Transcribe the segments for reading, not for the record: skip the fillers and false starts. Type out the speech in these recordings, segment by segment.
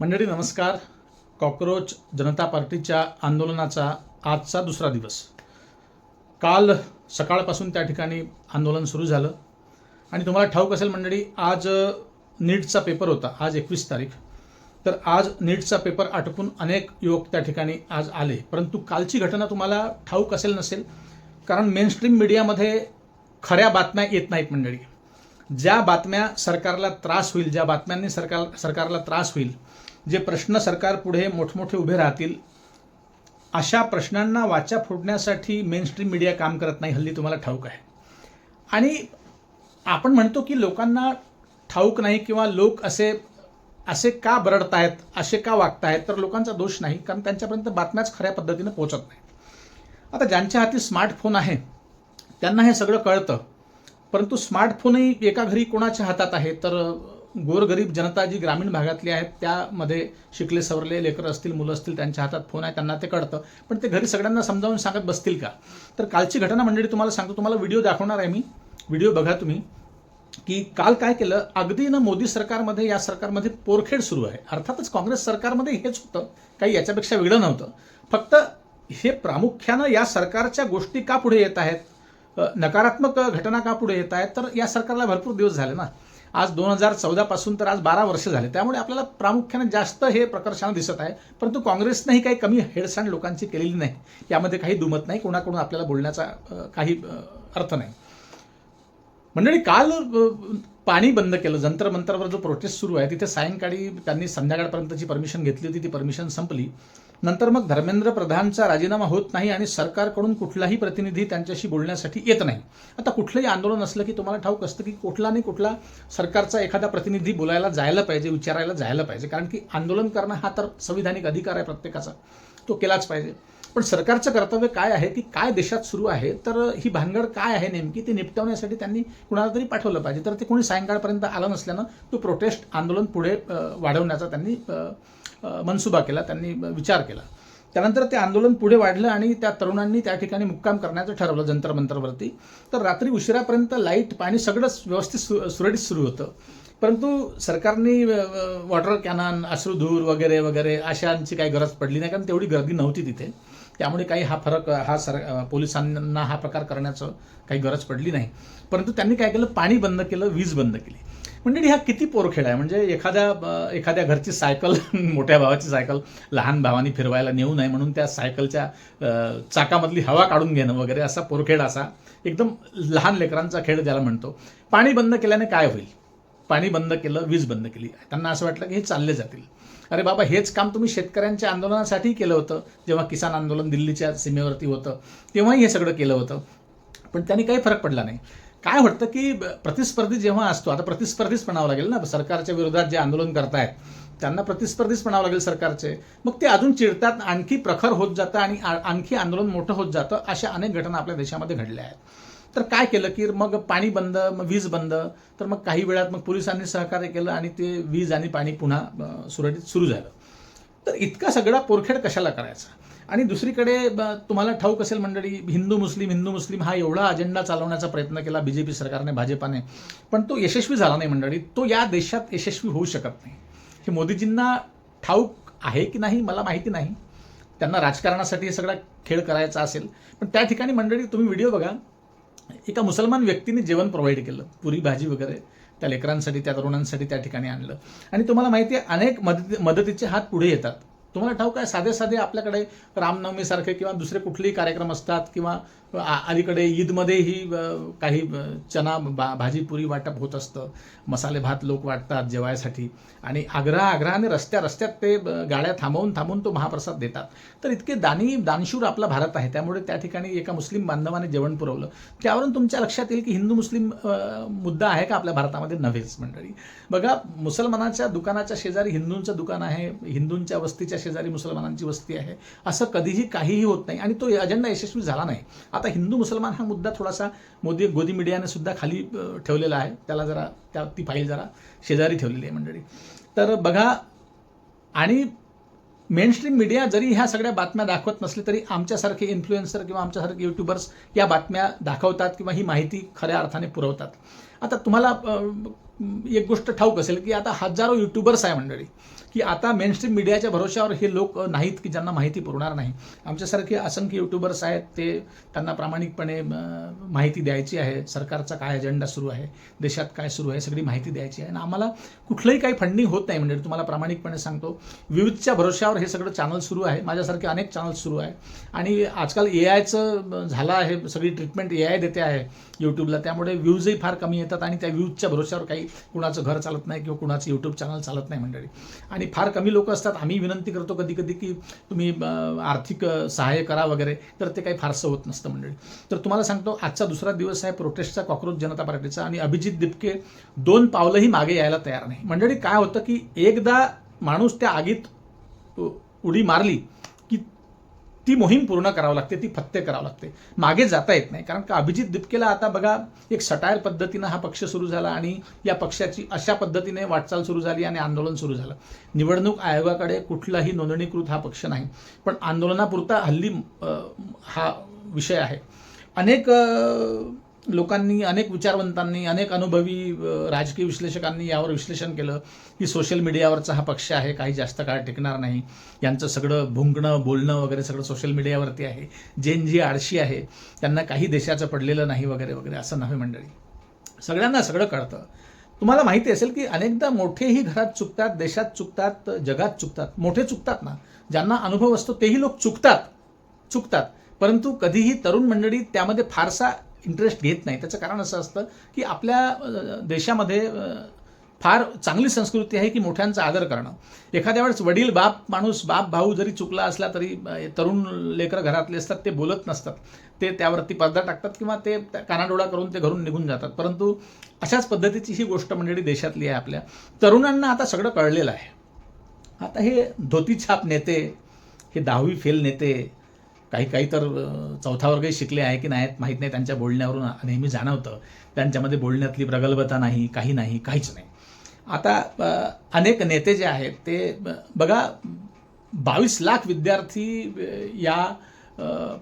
मंडळी नमस्कार. कॉकरोच जनता पार्टीच्या आंदोलनाचा आजचा दुसरा दिवस. काल सकाळपासून त्या ठिकाणी आंदोलन सुरू झालं आणि तुम्हाला ठाऊक असेल मंडळी, आज नीटचा पेपर होता, आज 21 तारीख. तर आज नीटचा पेपर आटोपून अनेक युवक त्या ठिकाणी आज आले. परंतु कालची घटना तुम्हाला ठाऊक असेल नसेल, कारण मेनस्ट्रीम मीडियामध्ये खऱ्या बातम्या येत नाहीत मंडळी. ज्या बातम्या सरकारला त्रास होईल, ज्या बातम्यांनी सरकारला त्रास होईल, जे प्रश्न सरकार पुढे मोठमोठे उभे राहतील, अशा प्रश्नांना वाचा फोडण्यासाठी मेनस्ट्रीम मीडिया काम करत नाही, हल्ली तुम्हाला ठाऊक आहे. आणि आपण म्हणतो की लोकांना ठाऊक नाही किंवा लोक असे का बरडतायत, असे का वागतायत, तर लोकांचा दोष नाही, कारण त्यांच्यापर्यंत बातम्याच खऱ्या पद्धतीनं पोहोचत नाही. आता ज्यांच्या हाती स्मार्टफोन आहे त्यांना हे सगळं कळतं, परंतु स्मार्टफोनही एका घरी कोणाच्या हातात आहे, तर गोरगरीब जनता जी ग्रामीण भागातली आहेत, त्यामध्ये शिकले सवरले लेकरं असतील, मुलं असतील, त्यांच्या हातात फोन आहे, त्यांना ते कळतं. पण ते घरी सगळ्यांना समजावून सांगत बसतील का? तर कालची घटना मंडळी तुम्हाला सांगतो, तुम्हाला व्हिडिओ दाखवणार आहे मी, व्हिडिओ बघा तुम्ही, की काल काय केलं. अगदी ना मोदी सरकारमध्ये, या सरकारमध्ये पोरखेड सुरू आहे. अर्थातच काँग्रेस सरकारमध्ये हेच होतं, काही याच्यापेक्षा वेगळं नव्हतं. फक्त हे प्रामुख्यानं या सरकारच्या गोष्टी का पुढे येत आहेत, नकारात्मक घटना का पुढे येत आहेत, तर या सरकारला भरपूर दिवस झाले ना, आज 2014 पासून तर आज 12 वर्ष झाले. त्यामुळे आपल्याला प्रामुख्याने जास्त हे प्रकर्षानं दिसत आहे. परंतु काँग्रेसनेही काही कमी हेळसांड लोकांची केलेली नाही, यामध्ये काही दुमत नाही. कोणाकडून आपल्याला बोलण्याचा काही अर्थ नाही. मंडळी काल पाणी बंद केलं. जंतर मंतरवर जो प्रोटेस्ट सुरू आहे तिथे सायंकाळी त्यांनी संध्याकाळपर्यंतची परमिशन घेतली होती, ती परमिशन संपली. नंतर मग धर्मेंद्र प्रधानचा राजीनामा होत नाही आणि सरकारकडून कुठलाही प्रतिनिधी त्यांच्याशी बोलण्यासाठी येत नाही. आता कुठलंही आंदोलन असलं की तुम्हाला ठाऊक असतं की कुठला नाही कुठला सरकारचा एखादा प्रतिनिधी बोलायला जायला पाहिजे, विचारायला जायला पाहिजे, कारण की आंदोलन करणं हा तर संविधानिक अधिकार आहे प्रत्येकाचा, तो केलाच पाहिजे. पण सरकारचं कर्तव्य काय आहे, की काय देशात सुरू आहे, तर ही भानगड काय आहे नेमकी, ती निपटवण्यासाठी त्यांनी कुणाला तरी पाठवलं पाहिजे. तर ते कोणी सायंकाळपर्यंत आलं नसल्यानं तो प्रोटेस्ट आंदोलन पुढे वाढवण्याचा त्यांनी मनसुबा केला, त्यांनी विचार केला. त्यानंतर ते आंदोलन पुढे वाढलं आणि त्या तरुणांनी त्या ठिकाणी मुक्काम करण्याचं ठरवलं जंतर मंतरवरती. तर रात्री उशिरापर्यंत लाईट पाणी सगळंच व्यवस्थित सुरळीत सुरू होतं. परंतु सरकारने वॉटर कॅनन, अश्रुधूर वगैरे वगैरे अशांची काही गरज पडली नाही, कारण तेवढी गर्दी नव्हती तिथे. त्यामुळे काही पोलिसांना हा प्रकार करण्याचं काही गरज पडली नाही. परंतु त्यांनी काय केलं, पाणी बंद केलं, वीज बंद केली. म्हणजे हा किती पोरखेड आहे. म्हणजे एखाद्या घरची सायकल, मोठ्या भावाची सायकल लहान भावानी फिरवायला नेऊ नये म्हणून त्या सायकलच्या चाकामधली हवा काढून घेणं वगैरे, असा पोरखेड, असा एकदम लहान लेकरांचा खेळ ज्याला म्हणतो. पाणी बंद केल्याने काय होईल? पाणी बंद केलं, वीज बंद केली. त्यांना असं वाटलं की हे चालले जातील. अरे बाबा, हेच काम तुम्ही शेतकऱ्यांच्या आंदोलनासाठी केलं होतं. जेव्हा किसान आंदोलन दिल्लीच्या सीमेवरती होतं तेव्हाही हे सगळं केलं होतं, पण त्यांनी काही फरक पडला नाही. काय वाटतं की प्रतिस्पर्धी जेव्हा असतो, आता प्रतिस्पर्धीच म्हणावं लागेल ना, सरकारच्या विरोधात जे आंदोलन करतायत त्यांना प्रतिस्पर्धीच म्हणावं लागेल सरकारचे. मग ते अजून चिडतात, आणखी प्रखर होत जातं आणि आणखी आंदोलन मोठं होत जातं. अशा अनेक घटना आपल्या देशामध्ये घडल्या आहेत. तर काय केलं की मग पाणी बंद, मग वीज बंद. तर मग काही वेळात मग पोलिसांनी सहकार्य केलं आणि ते वीज आणि पाणी पुन्हा सुरळीत सुरू झालं. तर इतका सगळा पोरखेड कशाला करायचा? आणि दुसरीकडे तुम्हाला ठाऊक असेल मंडळी, हिंदू मुस्लिम हा एवढा अजेंडा चालवण्याचा प्रयत्न केला बीजेपी सरकारने, भाजपाने, पण तो यशस्वी झाला नाही मंडळी. तो या देशात यशस्वी होऊ शकत नाही. हे मोदीजींना ठाऊक आहे की नाही मला माहिती नाही. त्यांना राजकारणासाठी हे सगळा खेळ करायचा असेल. पण त्या ठिकाणी मंडळी तुम्ही व्हिडिओ बघा, एका मुसलमान व्यक्तीने जेवण प्रोव्हाइड केलं, पुरी भाजी वगैरे त्या लेकरांसाठी, त्या तरुणांसाठी त्या ठिकाणी आणलं. आणि तुम्हाला माहिती आहे, अनेक मदतीचे हात पुढे येतात. तुम्हाला ठाऊक आहे, साधे आपल्याकडे रामनवमीसारखे किंवा दुसरे कुठलेही कार्यक्रम असतात, किंवा अलीकडे ईदमध्येही काही चना भाजी पुरी वाटप होत असतं, मसाले भात लोक वाटतात जेवायसाठी, आणि आग्रहाने रस्त्यात ते गाड्या थांबवून तो महाप्रसाद देतात. तर इतके दानशूर आपला भारत आहे. त्यामुळे त्या ठिकाणी एका मुस्लिम बांधवाने जेवण पुरवलं. त्यावरून तुमच्या लक्षात येईल की हिंदू मुस्लिम मुद्दा आहे का आपल्या भारतामध्ये? नव्हेच मंडळी. बघा, मुसलमानाच्या दुकानाच्या शेजारी हिंदूंचं दुकान आहे, हिंदूंच्या वस्तीच्या शेजारी मुसलमानांची वस्ती आहे. असं कधीही काहीही होत नाही आणि तो अजेंडा यशस्वी झाला नाही. आता हिंदू मुसलमान हा मुद्दा थोडासा गोदी मीडियाने सुद्धा खाली ठेवलेला आहे. त्याला जरा ती फाईल जरा शेजारी ठेवलेली आहे मंडळी. तर बघा, आणि मेनस्ट्रीम मीडिया जरी ह्या सगळ्या बातम्या दाखवत नसली तरी आमच्यासारखे इन्फ्लुएन्सर किंवा आमच्यासारखे यूट्यूबर्स या बातम्या दाखवतात किंवा ही माहिती खऱ्या अर्थाने पुरवतात. आता तुम्हाला एक गोष्ट ठाऊक असेल की आता हजारो यूट्यूबर्स आहे मंडळी, की आता मेनस्ट्रीम मीडियाच्या भरोश्यावर हे लोक नाहीत की ज्यांना माहिती पुरणार नाही. आमच्यासारखे असंख्य युट्यूबर्स आहेत, ते त्यांना प्रामाणिकपणे माहिती द्यायची आहे. सरकारचा काय अजेंडा सुरू आहे, देशात काय सुरू आहे, सगळी माहिती द्यायची आहे. आणि आम्हाला कुठलंही काही फंडिंग होत नाही. म्हणजे तुम्हाला प्रामाणिकपणे सांगतो, व्ह्यूजच्या भरोश्यावर हे सगळं चॅनल सुरू आहे. माझ्यासारखे अनेक चॅनल सुरू आहे. आणि आजकाल AIचं झालं आहे, सगळी ट्रीटमेंट AI देते आहे यूट्यूबला. त्यामुळे व्ह्यूजही फार कमी येतात आणि त्या व्ह्यूजच्या भरोश्यावर काही कुणाचं घर चालत नाही किंवा कुणाचं यूट्यूब चॅनल चालत नाही मंडळी. आणि फार कमी लोक असतात. आम्ही विनंती करतो कधी कधी की तुम्ही आर्थिक सहाय्य करा वगैरे, तर ते काही फारसं होत नसतं मंडळी. तर तुम्हाला सांगतो, आजचा दुसरा दिवस आहे प्रोटेस्टचा कॉकरोच जनता पार्टीचा. आणि अभिजित दिपके 2 पावलंही मागे यायला तयार नाही. मंडळी काय होतं की एकदा माणूस त्या आगीत उडी मारली की ती मोहीम पूर्ण करावं लागते, ती फत्ते करावं लागते, मागे जाता येत नाही. कारण का अभिजित दिपकेला आता बघा, एक सटायर पद्धतीनं हा पक्ष सुरू झाला आणि या पक्षाची अशा पद्धतीने वाटचाल सुरू झाली आणि आंदोलन सुरू झालं. निवडणूक आयोगाकडे कुठलाही नोंदणीकृत हा पक्ष नाही, पण आंदोलनापुरता हल्ली हा विषय आहे. अनेक लोकांनी, अनेक विचारवंतांनी, अनेक अनुभवी राजकीय विश्लेषकांनी यावर विश्लेषण केलं की सोशल मीडियावरचा हा पक्ष आहे, काही जास्त काळ टिकणार नाही. यांचं सगळं भुंकणं, बोलणं वगैरे सगळं सोशल मीडियावरती आहे. जी आळशी आहे, त्यांना काही देशाचं पडलेलं नाही वगैरे वगैरे, असं नव्हे मंडळी. सगळ्यांना सगळं कळतं. तुम्हाला माहिती असेल की अनेकदा मोठेही घरात चुकतात, देशात चुकतात, जगात चुकतात. मोठे चुकतात ना, ज्यांना अनुभव असतो तेही लोक चुकतात. परंतु कधीही तरुण मंडळी त्यामध्ये फारसा इंटरेस्ट घेत नाही. त्याचं कारण असं असतं की आपल्या देशामध्ये फार चांगली संस्कृती आहे की मोठ्यांचा आदर करणं. एखाद्या वेळेस वडील, माणूस, भाऊ जरी चुकला असला तरी तरुण लेकरं घरातले असतात, ते बोलत नसतात, ते त्यावरती पडदा टाकतात किंवा ते कानाडोळा करून ते घरून निघून जातात. परंतु अशाच पद्धतीची ही गोष्ट मंडळी देशातली आहे. आपल्या तरुणांना आता सगळं कळलेलं आहे. आता हे धोतीछाप नेते, हे 10वी फेल नेते, काही तर 4था वर्गही शिकले आहे की नाहीत माहीत नाही, त्यांच्या बोलण्यावरून नेहमी जाणवतं त्यांच्यामध्ये बोलण्यातली प्रगल्भता नाही, काही नाही, काहीच नाही. आता अनेक नेते जे आहेत ते बघा, 22 लाख विद्यार्थी या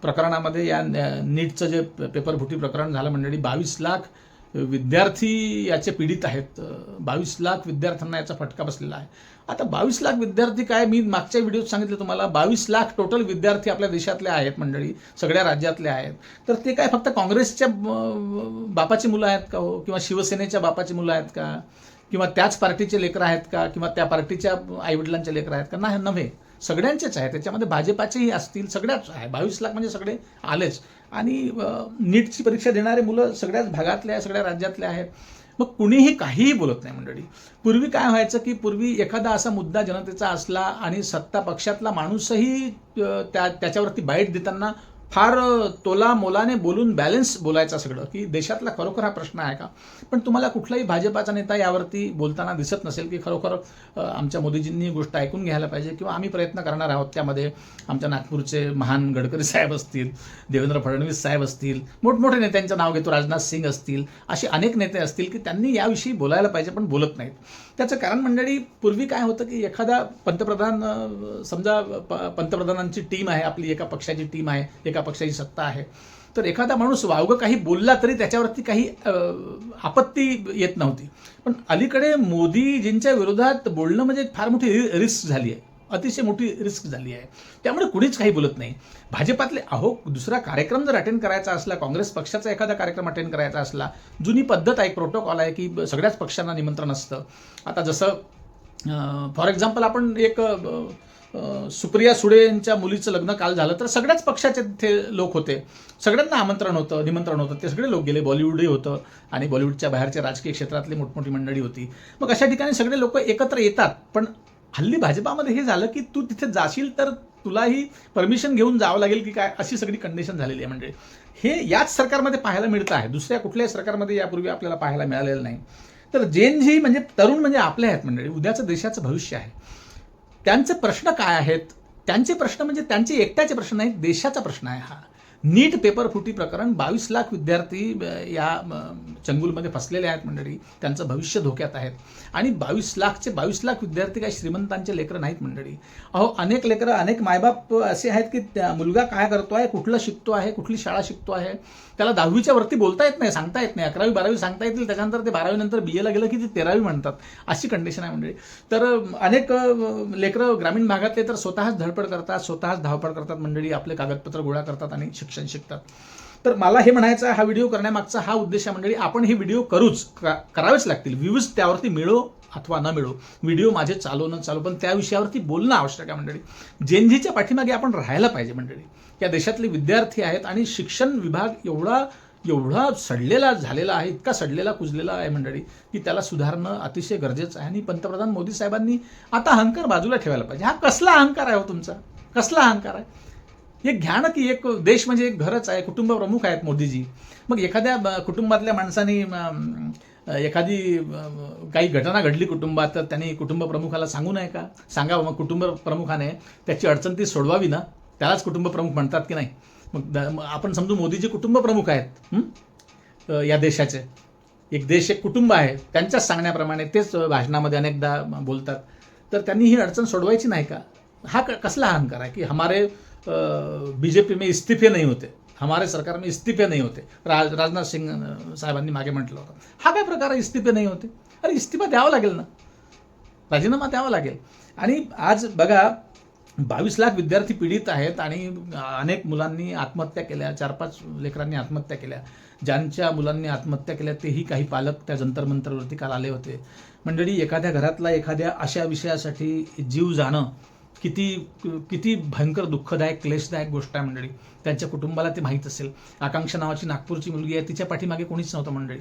प्रकरणामध्ये, या नीटचं जे पेपरफुटी प्रकरण झालं मंडळी, 22 लाख विद्यार्थी याचे पीडित आहेत. 22 लाख विद्यार्थ्यांना याचा फटका बसलेला आहे. आता 22 लाख विद्यार्थी काय, मी मागच्या व्हिडिओत सांगितलं तुम्हाला, 22 लाख टोटल विद्यार्थी आपल्या देशातले आहेत मंडळी, सगळ्या राज्यातले आहेत. तर ते काय फक्त काँग्रेसच्या बापाची मुलं आहेत का हो, किंवा शिवसेनेच्या बापाची मुलं आहेत का, किंवा त्याच पार्टीचे लेकरं आहेत का, किंवा त्या पार्टीच्या आईवडिलांचे लेकरं आहेत का? नाही, नव्हे, सगळ्यांचेच आहे. त्याच्यामध्ये भाजपाचेही असतील, सगळ्याच आहे. 22 लाख म्हणजे सगळे आलेच. आणि नीटची परीक्षा देणारे मुलं सगळ्याच भागातले आहे, सगळ्या राज्यातले आहेत. मग कुणीही काहीही बोलत नाही मंडळी. पूर्वी काय व्हायचं की पूर्वी एखादा असा मुद्दा जनतेचा असला आणि सत्ता पक्षातला माणूसही त्याच्यावरती बाईट देताना फार तोला मोलाने बोलून बॅलन्स बोलायचा सगळं, की देशातला खरोखर हा प्रश्न आहे का. पण तुम्हाला कुठलाही भाजपाचा नेता यावरती बोलताना दिसत नसेल की खरोखर आमच्या मोदीजींनी गोष्ट ऐकून घ्यायला पाहिजे किंवा आम्ही प्रयत्न करणार आहोत. त्यामध्ये आमच्या नागपूरचे महान गडकरी साहेब असतील, देवेंद्र फडणवीस साहेब असतील, मोठमोठे नेत्यांचं नाव घेतो, राजनाथ सिंग असतील, असे अनेक नेते असतील की त्यांनी याविषयी बोलायला पाहिजे पण बोलत नाहीत. त्याचं कारण मंडळी, पूर्वी काय होतं की एखादा पंतप्रधान, समजा पंतप्रधानांची टीम आहे आपली, एका पक्षाची टीम आहे, एका पक्षाची सत्ता आहे, तर एखादा माणूस वावगं काही बोलला तरी त्याच्यावरती काही आपत्ती येत नव्हती. पण अलीकडे मोदीजींच्या विरोधात बोलणं म्हणजे फार मोठी रिस्क झाली आहे, अतिशय मोठी रिस्क झाली आहे. त्यामुळे कुणीच काही बोलत नाही. भाजपातले दुसरा कार्यक्रम जर अटेंड करायचा असला, काँग्रेस पक्षाचा एखादा कार्यक्रम अटेंड करायचा असला, जुनी पद्धत आहे, प्रोटोकॉल आहे की सगळ्याच पक्षांना निमंत्रण असतं. आता जसं फॉर एक्झाम्पल आपण एक सुप्रिया सुळे यांच्या मुलीचं लग्न काल झालं, तर सगळ्याच पक्षाचे तिथे लोक होते, सगळ्यांना निमंत्रण होतं, ते सगळे लोक गेले. बॉलिवूडही होतं आणि बॉलिवूडच्या बाहेरच्या राजकीय क्षेत्रातली मोठमोठी मंडळी होती. मग अशा ठिकाणी सगळे लोक एकत्र येतात. पण हल्ली भाजपामध्ये हे झालं की तू तिथे जाशील तर तुलाही परमिशन घेऊन जावं लागेल की काय, अशी सगळी कंडिशन झालेली आहे. म्हणजे हे याच सरकारमध्ये पाहायला मिळतं आहे, दुसऱ्या कुठल्याही सरकारमध्ये यापूर्वी आपल्याला पाहायला मिळालेलं नाही. तर जेन झी म्हणजे तरुण म्हणजे आपले आहेत मंडळी, उद्याचं देशाचं भविष्य आहे. त्यांचे प्रश्न काय आहेत? त्यांचे प्रश्न म्हणजे त्यांचे एकट्याचे प्रश्न नाहीत, देशाचा प्रश्न आहे हा. नीट पेपर फुटी प्रकरण 22 लाख विद्यार्थी या चंगुलमध्ये फसलेले आहेत मंडळी. त्यांचं भविष्य धोक्यात आहेत. आणि 22 लाख विद्यार्थी काही श्रीमंतांचे लेकरं नाहीत मंडळी. अहो, अनेक लेकरं, अनेक मायबाप असे आहेत की मुलगा काय करतो आहे, कुठलं शिकतो आहे, कुठली शाळा शिकतो आहे, त्याला 10वीच्या वरती बोलता येत नाही, सांगता येत नाही. 11वी 12वी सांगता येतील, त्याच्यानंतर ते 12वी नंतर BA गेलं की ते 13वी म्हणतात. अशी कंडिशन आहे मंडळी. तर अनेक लेकरं ग्रामीण भागातले तर स्वतःच धडपड करतात, स्वतःच धावपळ करतात मंडळी, आपले कागदपत्र गोळा करतात आणि शिक्षण शिकतात. तर मला हे म्हणायचं आहे, हा व्हिडिओ करण्यामागचा हा उद्देश आहे मंडळी. आपण हे व्हिडिओ करावेच लागतील. व्ह्यूज त्यावरती मिळो अथवा न मिळो, व्हिडिओ माझे चालू न चालू, पण त्या विषयावरती बोलणं आवश्यक आहे मंडळी. जेनझीच्या पाठीमागे आपण राहायला पाहिजे मंडळी. या देशातले विद्यार्थी आहेत आणि शिक्षण विभाग एवढा सडलेला झालेला आहे, इतका सडलेला कुजलेला आहे मंडळी, की त्याला सुधारणं अतिशय गरजेचं आहे. आणि पंतप्रधान मोदी साहेबांनी आता अहंकार बाजूला ठेवायला पाहिजे. हा कसला अहंकार आहे हो तुमचा? कसला अहंकार आहे? एक घ्या ना, की एक देश म्हणजे एक घरच आहे, कुटुंब प्रमुख आहेत मोदीजी. मग एखाद्या कुटुंबातल्या माणसाने एखादी काही घटना घडली कुटुंबात, तर त्यांनी कुटुंब प्रमुखाला सांगू नये का? सांगावं. मग कुटुंब प्रमुखाने त्याची अडचण ती सोडवावी ना. त्यालाच कुटुंब प्रमुख म्हणतात की नाही? मग आपण समजू मोदीजी कुटुंब प्रमुख आहेत या देशाचे. एक देश एक कुटुंब आहे, त्यांच्याच सांगण्याप्रमाणे तेच भाषणामध्ये अनेकदा बोलतात. तर त्यांनी ही अडचण सोडवायची नाही का? हा कसला अहंकार आहे की हमारे बीजेपी में इस्तीफे नहीं होते, हमारे सरकार में इस्तीफे नहीं होते. राजनाथ सिंग साहेबांनी मागे म्हटलं होतं. हा काय प्रकार आहे, इस्तीफे नाही होते? अरे इस्तीफा द्यावा लागेल ना, राजीनामा द्यावा लागेल. आणि आज बघा, 22 लाख विद्यार्थी पीडित आहेत आणि अनेक मुलांनी आत्महत्या केल्या, 4-5 लेकरांनी आत्महत्या केल्या. ज्यांच्या मुलांनी आत्महत्या केल्या तेही काही पालक त्या जंतर मंतरवरती काल आले होते मंडळी. एखाद्या घरातला एखाद्या अशा विषयासाठी जीव जाणं किती भयंकर दुःखदायक क्लेशदायक गोष्ट आहे मंडळी. त्यांच्या कुटुंबाला ते माहीत असेल. आकांक्षा नावाची नागपूरची मुलगी आहे, तिच्या पाठीमागे कोणीच नव्हतं मंडळी,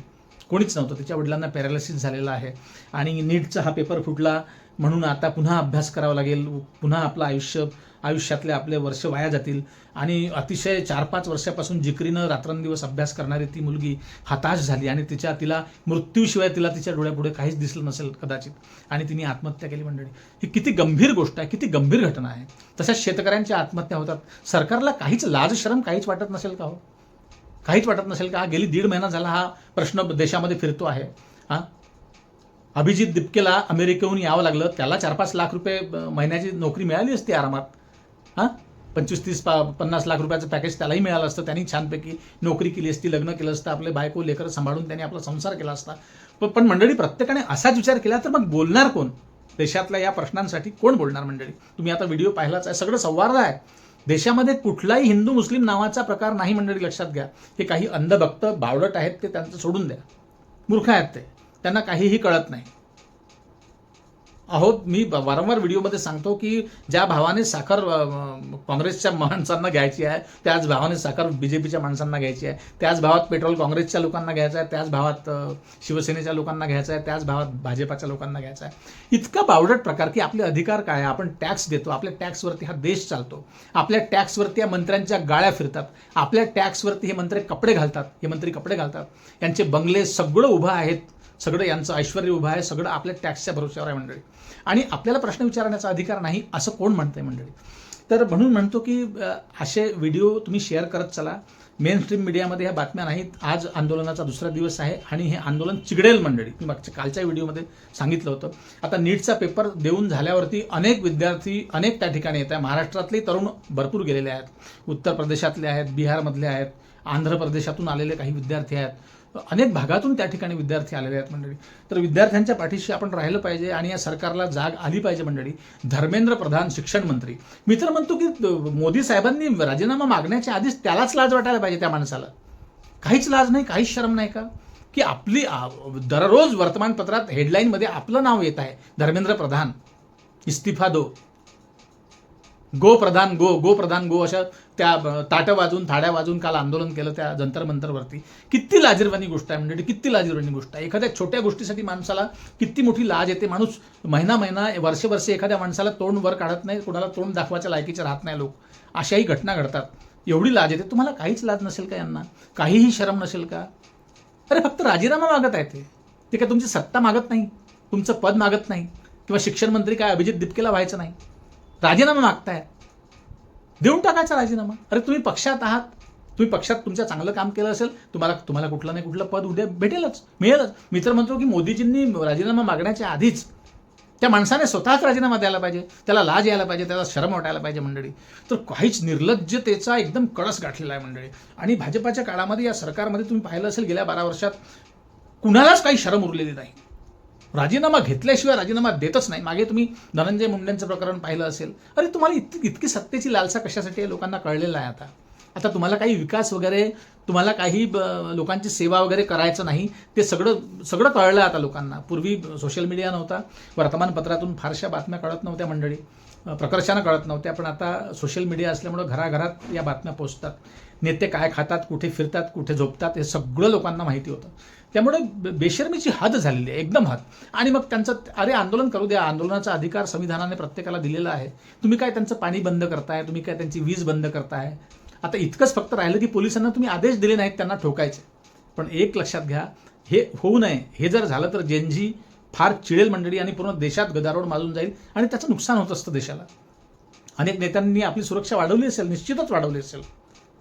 कोणीच नव्हतं. तिच्या वडिलांना पॅरालिसिस झालेला आहे आणि नीटचा हा पेपर फुटला म्हणून आता पुन्हा अभ्यास करावा लागेल, पुन्हा आपलं आयुष्यातले आपले वर्ष वाया जातील. आणि अतिशय 4-5 वर्षापासून जिकरीनं रात्रंदिवस अभ्यास करणारी ती मुलगी हताश झाली आणि तिला मृत्यूशिवाय तिच्या डोळ्यापुढे काहीच दिसलं नसेल कदाचित, आणि तिने आत्महत्या केली मंडळी. ही किती गंभीर गोष्ट आहे, किती गंभीर घटना आहे. तशाच शेतकऱ्यांच्या आत्महत्या होतात. सरकारला काहीच लाज शरम काहीच वाटत नसेल का हो? काहीच वाटत नसेल का? गेली 1.5 महिना झाला हा प्रश्न देशामध्ये फिरतो आहे. अभिजित दिपकेला अमेरिकेहून यावं लागलं, त्याला 4-5 लाख रुपये महिन्याची नोकरी मिळाली असती आरामात. 25-30-50 लाख रुपयाचं पॅकेज त्यालाही मिळालं असतं. त्यांनी छानपैकी नोकरी केली असती, लग्न केलं असतं, आपले बायको लेकरं सांभाळून त्यांनी आपला संसार केला असता. पण मंडळी, प्रत्येकाने असाच विचार केला तर मग बोलणार कोण? देशातल्या या प्रश्नांसाठी कोण बोलणार मंडळी? तुम्ही आता व्हिडिओ पाहिलाच आहे, सगळं संवाद आहे. देशामध्ये कुठलाही हिंदू मुस्लिम नावाचा प्रकार नाही मंडळी, लक्षात घ्या. हे काही अंधभक्त बावळट आहेत, ते त्यांचं सोडून द्या. मूर्ख आहेत ते, त्यांना काहीही कळत नाही. अहो, मी वारंवार व्हिडिओमध्ये सांगतो की ज्या भावाने साखर काँग्रेसच्या माणसांना घ्यायची आहे, त्याच भावाने साखर बीजेपीच्या माणसांना घ्यायची आहे, त्याच भावात पेट्रोल काँग्रेसच्या लोकांना घ्यायचं आहे, त्याच भावात शिवसेनेच्या लोकांना घ्यायचं आहे, त्याच भावात भाजपाच्या लोकांना घ्यायचं आहे. इतका बावळट प्रकार की आपले अधिकार काय? आपण टॅक्स देतो, आपल्या टॅक्सवरती हा देश चालतो, आपल्या टॅक्सवरती या मंत्र्यांच्या गाळ्या फिरतात, आपल्या टॅक्सवरती हे मंत्री कपडे घालतात, यांचे बंगले सगळं उभं आहेत, सगळं यांचं ऐश्वर्य उभं आहे, सगळं आपल्या टॅक्सच्या भरोश्यावर आहे मंडळी. आणि आपल्याला प्रश्न विचारण्याचा अधिकार नाही असं कोण म्हणतंय मंडळी? तर म्हणून म्हणतो की असे व्हिडिओ तुम्ही शेअर करत चला. मेन स्ट्रीम मीडियामध्ये ह्या बातम्या नाहीत. आज आंदोलनाचा दुसरा दिवस आहे आणि हे आंदोलन चिघळेल मंडळी. मी कालच्या व्हिडिओमध्ये सांगितलं होतं. आता नीटचा पेपर देऊन झाल्यावरती अनेक विद्यार्थी अनेक त्या ठिकाणी येत आहे. महाराष्ट्रातले तरुण भरपूर गेलेले आहेत, उत्तर प्रदेशातले आहेत, बिहारमधले आहेत, आंध्र प्रदेशातून आलेले काही विद्यार्थी आहेत, अनेक भागातून त्या ठिकाणी विद्यार्थी आलेले आहेत मंडळी. तर विद्यार्थ्यांच्या पाठीशी आपण राहिलं पाहिजे आणि या सरकारला जाग आली पाहिजे मंडळी. धर्मेंद्र प्रधान शिक्षण मंत्री, मी तर म्हणतो की मोदी साहेबांनी राजीनामा मागण्याच्या आधीच त्यालाच लाज वाटायला पाहिजे. त्या माणसाला काहीच लाज नाही, काहीच शरम नाही का? की आपली दररोज वर्तमानपत्रात हेडलाईनमध्ये आपलं नाव येत आहे, धर्मेंद्र प्रधान इस्तीफा दो, गो प्रधान गो अशा त्या ताटं वाजून थाड्या वाजून काल आंदोलन केलं त्या जंतर मंतरवरती. किती लाजिरवाणी गोष्ट आहे म्हणजे, किती लाजिरवाणी गोष्ट आहे. एखाद्या छोट्या गोष्टीसाठी माणसाला किती मोठी लाज येते. माणूस महिना वर्षे एखाद्या माणसाला तोंड वर काढत नाही, कोणाला तोंड दाखवायच्या लायकीचे राहत नाही लोक. अशाही घटना घडतात. एवढी लाज येते. तुम्हाला काहीच लाज नसेल का? यांना काहीही शरम नसेल का? अरे फक्त राजीनामा मागत आहे ते काय तुमची सत्ता मागत नाही, तुमचं पद मागत नाही, किंवा शिक्षण मंत्री काय अभिजित दिपकेला व्हायचं नाही. राजीनामा मागताय, देऊन टाकायचा राजीनामा. अरे तुम्ही पक्षात आहात, तुम्ही पक्षात तुमच्या चांगलं काम केलं असेल, तुम्हाला कुठलं नाही कुठलं पद उद्या मिळेलच. मी तर म्हणतो की मोदीजींनी राजीनामा मागण्याच्या आधीच त्या माणसाने स्वतःच राजीनामा द्यायला पाहिजे, त्याला लाज यायला पाहिजे, त्याला शरम वाटायला पाहिजे मंडळी. तर काहीच निर्लज्जतेचा एकदम कळस गाठलेला आहे मंडळी. आणि भाजपाच्या काळामध्ये या सरकारमध्ये तुम्ही पाहिलं असेल गेल्या 12 वर्षात कुणालाच काही शरम उरलेली नाही. राजीनामा घेतल्याशिवाय राजीनामा देतच नाही. मागे तुम्ही धनंजय मुंडेंचं प्रकरण पाहिलं असेल. अरे तुम्हाला इतकी सत्तेची लालसा कशासाठी आहे लोकांना कळलेलं आहे. आता तुम्हाला काही विकास वगैरे, तुम्हाला काही लोकांची सेवा वगैरे करायचं नाही, ते सगळं कळलं आता लोकांना. पूर्वी सोशल मीडिया नव्हता, वर्तमानपत्रातून फारशा बातम्या कळत नव्हत्या मंडळी, प्रकर्षानं कळत नव्हत्या. पण आता सोशल मीडिया असल्यामुळं घराघरात या बातम्या पोहोचतात. नेते काय खातात, कुठे फिरतात, कुठे झोपतात, हे सगळं लोकांना माहिती होतं. त्यामुळे बेशर्मीची हद झालेली आहे, एकदम हद. आणि मग त्यांचं अरे आंदोलन करू द्या, आंदोलनाचा अधिकार संविधानाने प्रत्येकाला दिलेला आहे. तुम्ही काय त्यांचं पाणी बंद करताय, तुम्ही काय त्यांची वीज बंद करताय. आता इतकंच फक्त राहिलं की पोलिसांना तुम्ही आदेश दिले नाहीत त्यांना ठोकायचे. पण एक लक्षात घ्या, हे होऊ नये. हे जर झालं तर जेनजी फार चिडेल मंडळी आणि पूर्ण देशात गदारोळ माजून जाईल आणि त्याचं नुकसान होत असतं देशाला. अनेक नेत्यांनी आपली सुरक्षा वाढवली असेल, निश्चितच वाढवली असेल.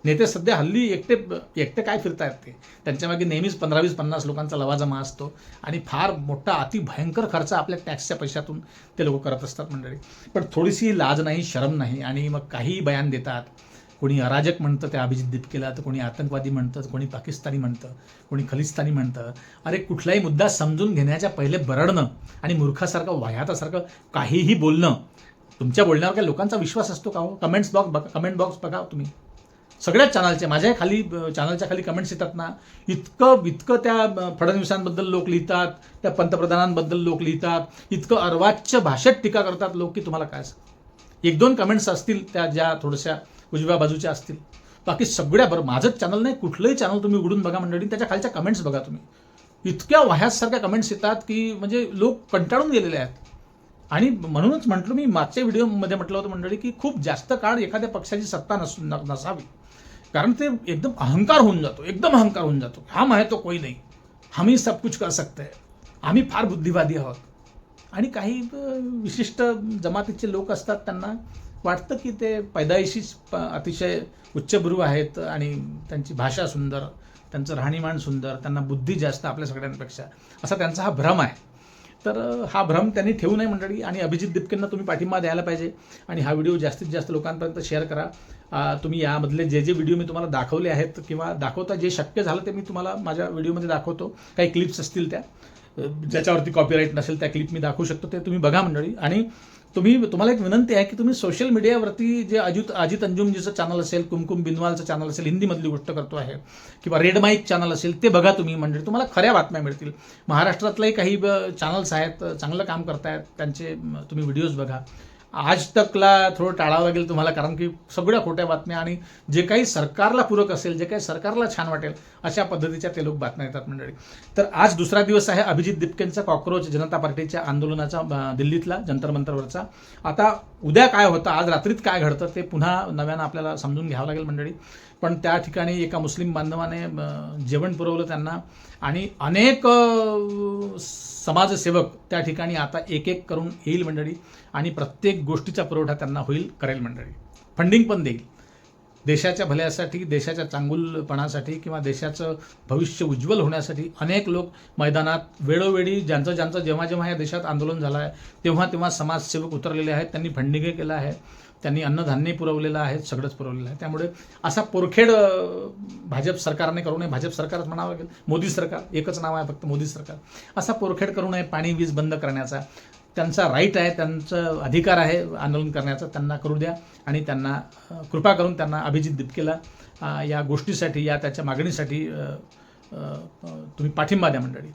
नेते सध्या हल्ली एकटे काय फिरतायत ते, त्यांच्यामागे नेहमीच 15-20-50 लोकांचा लवाजमा असतो आणि फार मोठा अतिभयंकर खर्च आपल्या टॅक्सच्या पैशातून ते लोक करत असतात मंडळी. पण थोडीशी लाज नाही, शरम नाही आणि मग काही बयान देतात. कोणी अराजक म्हणतं त्या अभिजित दीपकेला, तर कोणी आतंकवादी म्हणतं, कोणी पाकिस्तानी म्हणतं, कोणी खलिस्तानी म्हणतं. अरे कुठलाही मुद्दा समजून घेण्याच्या पहिले बरडणं आणि मूर्खासारखं वाह्यातासारखं काहीही बोलणं, तुमच्या बोलण्यावर काय लोकांचा विश्वास असतो का हो? कमेंट बॉक्स बघा तुम्ही. सगळ्याच चॅनलचे, माझ्या चॅनलच्या खाली कमेंट्स येतात ना, इतकं त्या फडणवीसांबद्दल लोक लिहितात, त्या पंतप्रधानांबद्दल लोक लिहितात, इतकं अर्वाच्य भाषेत टीका करतात लोक की तुम्हाला काय सांग. 1-2 कमेंट्स असतील त्या ज्या थोड्याशा उजव्या बाजूच्या असतील, बाकी सगळ्या बरं. माझंच चॅनल नाही, कुठलंही चॅनल तुम्ही उघडून बघा मंडळी, त्याच्या खालच्या कमेंट्स बघा तुम्ही. इतक्या वाह्यासारख्या कमेंट्स येतात की म्हणजे लोक कंटाळून गेलेले आहेत. आणि म्हणूनच म्हटलं, मी मागच्या व्हिडिओमध्ये म्हटलं होतं मंडळी की खूप जास्त काळ एखाद्या पक्षाची सत्ता नसावी, कारण ते एकदम अहंकार होऊन जातो. हम है तो कोई नहीं, हम ही सब कुछ कर सकते हैं, आम्ही फार बुद्धिवादी आहोत. आणि काही विशिष्ट जमातीचे लोक असतात, त्यांना वाटतं की ते पैदाइशीच अतिशय उच्चभ्रू आहेत आणि त्यांची भाषा सुंदर, त्यांचं राहणीमान सुंदर, त्यांना बुद्धी जास्त आपल्या सगळ्यांपेक्षा, असा त्यांचा हा भ्रम आहे. तर हा भ्रम त्यांनी ठेवू नये मंडळी. आणि अभिजित दीपकेंना तुम्ही पाठिंबा द्यायला पाहिजे आणि हा व्हिडिओ जास्तीत जास्त लोकांपर्यंत शेअर करा. तुम्ही यामधले जे व्हिडिओ मी तुम्हाला दाखवले आहेत किंवा दाखवता जे शक्य झालं ते मी तुम्हाला माझ्या व्हिडिओमध्ये दाखवतो. काही क्लिप्स असतील त्या ज्याच्यावरती कॉपीराईट नसेल त्या क्लिप मी दाखवू शकतो, ते तुम्ही बघा मंडळी. आणि तुम्हाला एक विनंती आहे की तुम्ही सोशल मीडियावरती जे अजित अंजुमजीचं चॅनल असेल, कुमकुम बिनवालचं चॅनल असेल, हिंदीमधली गोष्ट करतो आहे, किंवा रेड माईक चॅनल असेल, ते बघा तुम्ही मंडळी. तुम्हाला खऱ्या बातम्या मिळतील. महाराष्ट्रातले काही चॅनल्स आहेत, चांगलं काम करतायत, त्यांचे तुम्ही व्हिडिओज बघा. आज तकला थोडं टाळावं लागेल तुम्हाला, कारण की सगळ्या खोट्या बातम्या आणि जे काही सरकारला पूरक असेल, जे काही सरकारला छान वाटेल अशा पद्धतीच्या ते लोक बातम्या येतात मंडळी. तर आज दुसरा दिवस आहे अभिजित दीपकेंचा कॉक्रोच जनता पार्टीच्या आंदोलनाचा, दिल्लीतला जंतर मंतरवरचा. आता उद्या काय होतं, आज रात्रीत काय घडतं ते पुन्हा नव्यानं आपल्याला समजून घ्यावं लागेल मंडळी. पण त्या ठिकाणी एका मुस्लिम बांधवाने जेवण पुरवलं त्यांना आणि अनेक समाजसेवक त्या ठिकाणी आता एक करून येईल मंडळी आणि प्रत्येक गोष्टीचा पुरवठा त्यांना करेल मंडळी. फंडिंग पण देईल देशाच्या भल्यासाठी, देशाच्या चांगुलपणासाठी किंवा देशाचं भविष्य उज्ज्वल होण्यासाठी. अनेक लोक मैदानात वेळोवेळी ज्यांचं जेव्हा या देशात आंदोलन झालं आहे तेव्हा समाजसेवक उतरलेले आहेत. त्यांनी फंडिंग केलं आहे, त्यांनी अन्नधान्य पुरवलेलं आहे, सगळंच पुरवलेलं आहे. त्यामुळे असा पोरखेड भाजप सरकारने करू नये. भाजप सरकारच म्हणावं लागेल, मोदी सरकार एकच नाव आहे फक्त, मोदी सरकार. असा पोरखेड करू नये. पाणी वीज बंद करण्याचा त्यांचा राईट आहे, त्यांचा अधिकार आहे आंदोलन करण्याचा, त्यांना करू द्या. आणि त्यांना कृपा करून त्यांना अभिजित दीपकेला या गोष्टीसाठी, या त्याच्या मागणीसाठी तुम्ही पाठिंबा द्या मंडळी.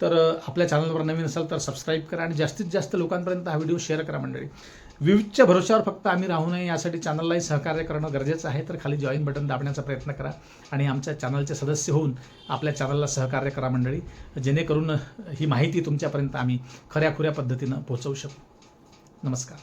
तर आपल्या चॅनलवर नवीन असाल तर सबस्क्राईब करा आणि जास्तीत जास्त लोकांपर्यंत हा व्हिडिओ शेअर करा मंडळी. व्ह्यूजच्या भरोश्यावर फक्त आम्ही राहू नये, यासाठी चॅनललाही सहकार्य करणं गरजेचं आहे. तर खाली जॉईन बटन दाबण्याचा प्रयत्न करा आणि आमच्या चॅनलचे सदस्य होऊन आपल्या चॅनलला सहकार्य करा मंडळी, जेणेकरून ही माहिती तुमच्यापर्यंत आम्ही खऱ्याखुऱ्या पद्धतीनं पोहोचवू शकू. नमस्कार.